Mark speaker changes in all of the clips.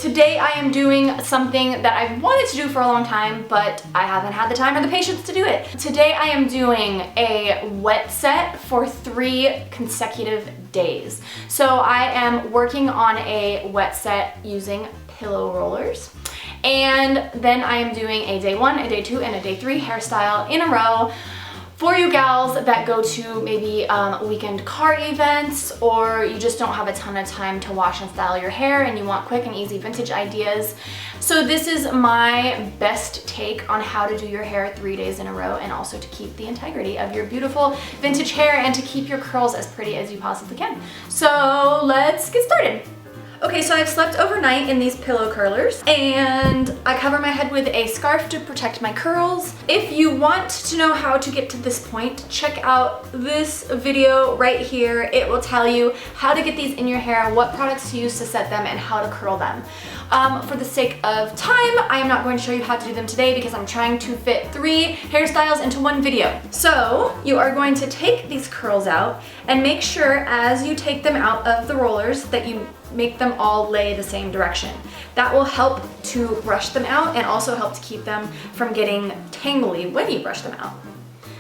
Speaker 1: Today I am doing something that I've wanted to do for a long time, but I haven't had the time or the patience to do it. Today I am doing a wet set for 3 consecutive days. So I am working on a wet set using pillow rollers. And then I am doing a day 1, a day 2, and a day 3 hairstyle in a row for you gals that go to maybe weekend car events, or you just don't have a ton of time to wash and style your hair and you want quick and easy vintage ideas. So this is my best take on how to do your hair 3 days in a row, and also to keep the integrity of your beautiful vintage hair and to keep your curls as pretty as you possibly can. So let's get started. Okay, so I've slept overnight in these pillow curlers, and I cover my head with a scarf to protect my curls. If you want to know how to get to this point, check out this video right here. It will tell you how to get these in your hair, what products to use to set them, and how to curl them. For the sake of time, I am not going to show you how to do them today because I'm trying to fit 3 hairstyles into one video. So you are going to take these curls out, and make sure as you take them out of the rollers that you make them all lay the same direction. That will help to brush them out and also help to keep them from getting tangly when you brush them out.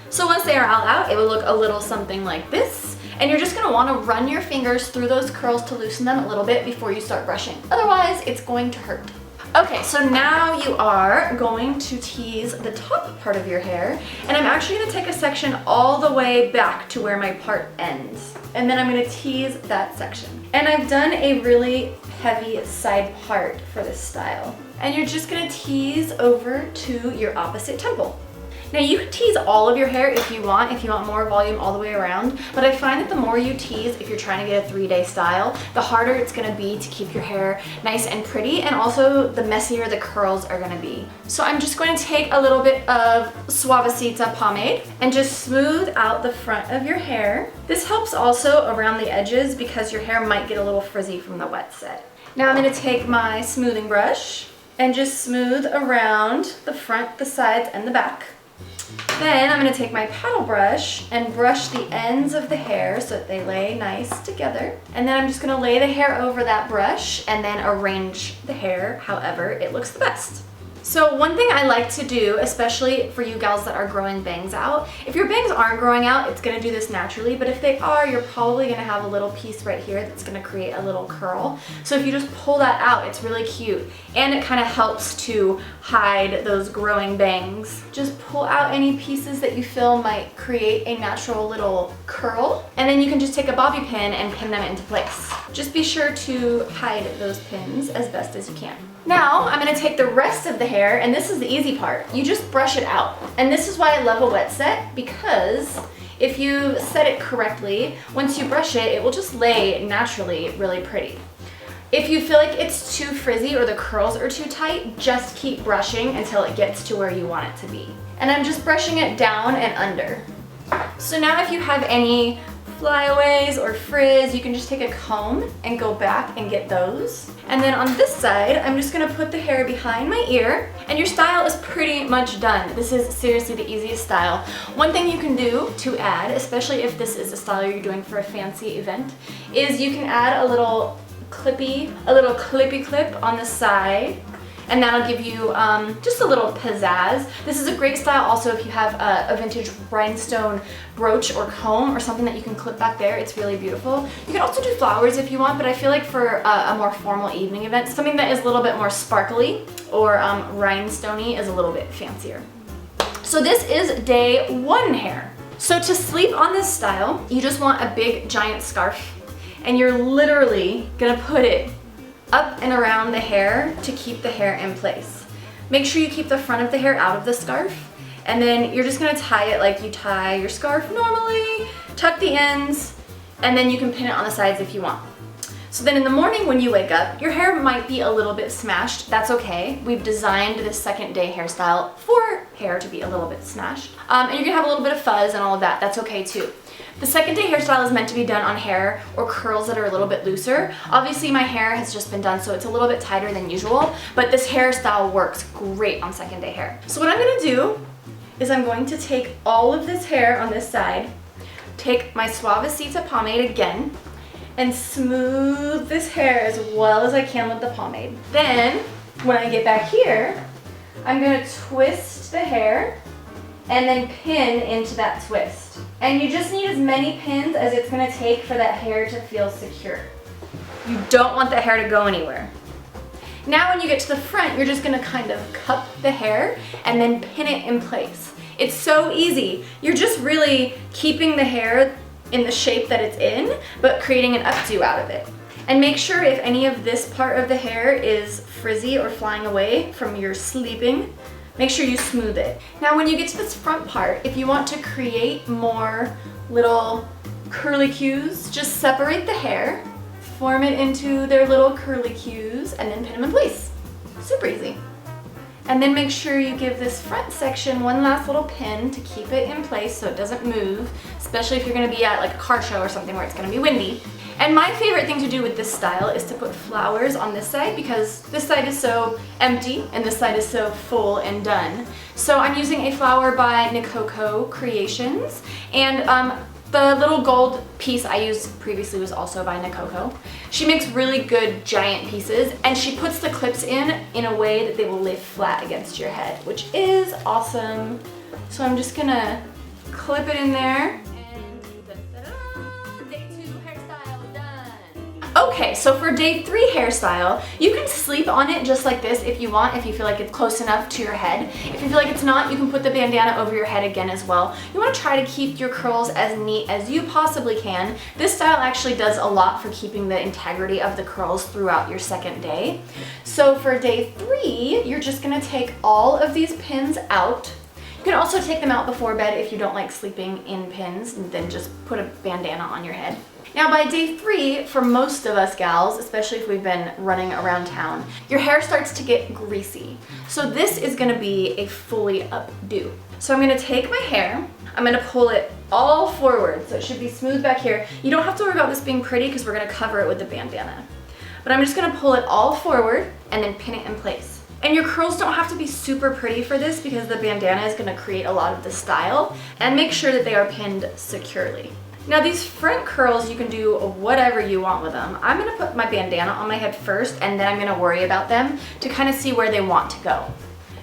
Speaker 1: So once they are all out, it will look a little something like this. And you're just gonna wanna run your fingers through those curls to loosen them a little bit before you start brushing. Otherwise, it's going to hurt. Okay, so now you are going to tease the top part of your hair, and I'm actually gonna take a section all the way back to where my part ends. And then I'm gonna tease that section. And I've done a really heavy side part for this style. And you're just gonna tease over to your opposite temple. Now you can tease all of your hair if you want more volume all the way around, but I find that the more you tease, if you're trying to get a 3-day style, the harder it's gonna be to keep your hair nice and pretty, and also the messier the curls are gonna be. So I'm just going to take a little bit of Suavecita pomade and just smooth out the front of your hair. This helps also around the edges because your hair might get a little frizzy from the wet set. Now I'm gonna take my smoothing brush and just smooth around the front, the sides, and the back. Then I'm going to take my paddle brush and brush the ends of the hair so that they lay nice together. And then I'm just going to lay the hair over that brush and then arrange the hair however it looks the best. So one thing I like to do, especially for you gals that are growing bangs out, if your bangs aren't growing out, it's gonna do this naturally, but if they are, you're probably gonna have a little piece right here that's gonna create a little curl. So if you just pull that out, it's really cute, and it kind of helps to hide those growing bangs. Just pull out any pieces that you feel might create a natural little curl, and then you can just take a bobby pin and pin them into place. Just be sure to hide those pins as best as you can. Now, I'm going to take the rest of the hair, and this is the easy part. You just brush it out. And this is why I love a wet set, because if you set it correctly, once you brush it, it will just lay naturally really pretty. If you feel like it's too frizzy or the curls are too tight, just keep brushing until it gets to where you want it to be. And I'm just brushing it down and under. So now if you have any flyaways or frizz, you can just take a comb and go back and get those. And then on this side, I'm just gonna put the hair behind my ear, and your style is pretty much done. This is seriously the easiest style. One thing you can do to add, especially if this is a style you're doing for a fancy event, is you can add a little clippy clip on the side, and that'll give you just a little pizzazz. This is a great style also if you have a vintage rhinestone brooch or comb or something that you can clip back there. It's really beautiful. You can also do flowers if you want, but I feel like for a more formal evening event, something that is a little bit more sparkly or rhinestoney is a little bit fancier. So this is day 1 hair. So to sleep on this style, you just want a big giant scarf, and you're literally gonna put it up and around the hair to keep the hair in place. Make sure you keep the front of the hair out of the scarf, and then you're just gonna tie it like you tie your scarf normally, tuck the ends, and then you can pin it on the sides if you want. So then in the morning when you wake up, your hair might be a little bit smashed. That's okay. We've designed this 2nd day hairstyle for hair to be a little bit smashed. And you're gonna have a little bit of fuzz and all of that. That's okay too. The 2nd day hairstyle is meant to be done on hair or curls that are a little bit looser. Obviously my hair has just been done, so it's a little bit tighter than usual, but this hairstyle works great on 2nd day hair. So what I'm gonna do is I'm going to take all of this hair on this side, take my Suavecita pomade again, and smooth this hair as well as I can with the pomade. Then, when I get back here, I'm gonna twist the hair and then pin into that twist. And you just need as many pins as it's gonna take for that hair to feel secure. You don't want the hair to go anywhere. Now when you get to the front, you're just gonna kind of cup the hair and then pin it in place. It's so easy. You're just really keeping the hair in the shape that it's in, but creating an updo out of it. And make sure if any of this part of the hair is frizzy or flying away from your sleeping, make sure you smooth it. Now when you get to this front part, if you want to create more little curlicues, just separate the hair, form it into their little curlicues, and then pin them in place. Super easy. And then make sure you give this front section one last little pin to keep it in place so it doesn't move, especially if you're gonna be at like a car show or something where it's gonna be windy. And my favorite thing to do with this style is to put flowers on this side because this side is so empty and this side is so full and done. So I'm using a flower by Nikoko Creations, and the little gold piece I used previously was also by Nikoko. She makes really good giant pieces, and she puts the clips in a way that they will lay flat against your head, which is awesome. So I'm just gonna clip it in there. Okay, so for day 3 hairstyle, you can sleep on it just like this if you want, if you feel like it's close enough to your head. If you feel like it's not, you can put the bandana over your head again as well. You want to try to keep your curls as neat as you possibly can. This style actually does a lot for keeping the integrity of the curls throughout your second day. So for day 3, you're just going to take all of these pins out. You can also take them out before bed if you don't like sleeping in pins, and then just put a bandana on your head. Now by day 3, for most of us gals, especially if we've been running around town, your hair starts to get greasy. So this is gonna be a fully updo. So I'm gonna take my hair, I'm gonna pull it all forward, so it should be smooth back here. You don't have to worry about this being pretty because we're gonna cover it with the bandana. But I'm just gonna pull it all forward and then pin it in place. And your curls don't have to be super pretty for this because the bandana is gonna create a lot of the style, and make sure that they are pinned securely. Now these front curls, you can do whatever you want with them. I'm gonna put my bandana on my head first, and then I'm gonna worry about them to kind of see where they want to go.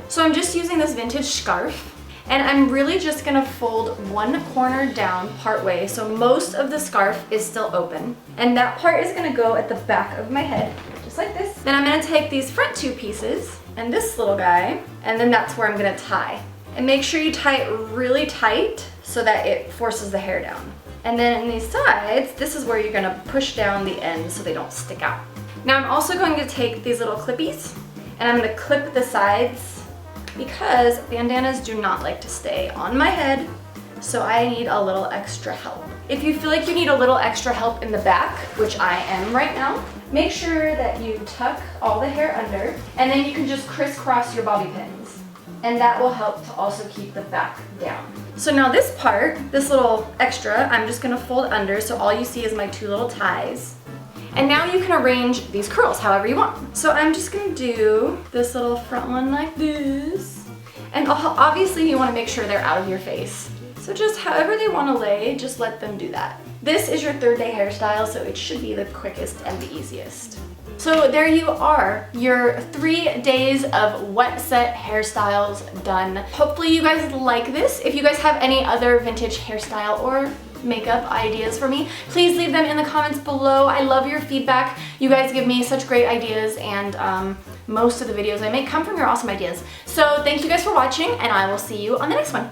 Speaker 1: So I'm just using this vintage scarf, and I'm really just gonna fold one corner down part way, so most of the scarf is still open. And that part is gonna go at the back of my head, just like this. Then I'm gonna take these front 2 pieces, and this little guy, and then that's where I'm gonna tie. And make sure you tie it really tight so that it forces the hair down. And then in these sides, this is where you're gonna push down the ends so they don't stick out. Now I'm also going to take these little clippies, and I'm gonna clip the sides because bandanas do not like to stay on my head, so I need a little extra help. If you feel like you need a little extra help in the back, which I am right now, make sure that you tuck all the hair under, and then you can just crisscross your bobby pins. And that will help to also keep the back down. So now this part, this little extra, I'm just gonna fold under so all you see is my 2 little ties. And now you can arrange these curls however you want. So I'm just gonna do this little front one like this. And obviously you wanna make sure they're out of your face. So just however they wanna lay, just let them do that. This is your 3rd day hairstyle, so it should be the quickest and the easiest. So there you are, your 3 days of wet set hairstyles done. Hopefully you guys like this. If you guys have any other vintage hairstyle or makeup ideas for me, please leave them in the comments below. I love your feedback. You guys give me such great ideas, and most of the videos I make come from your awesome ideas. So thank you guys for watching, and I will see you on the next one.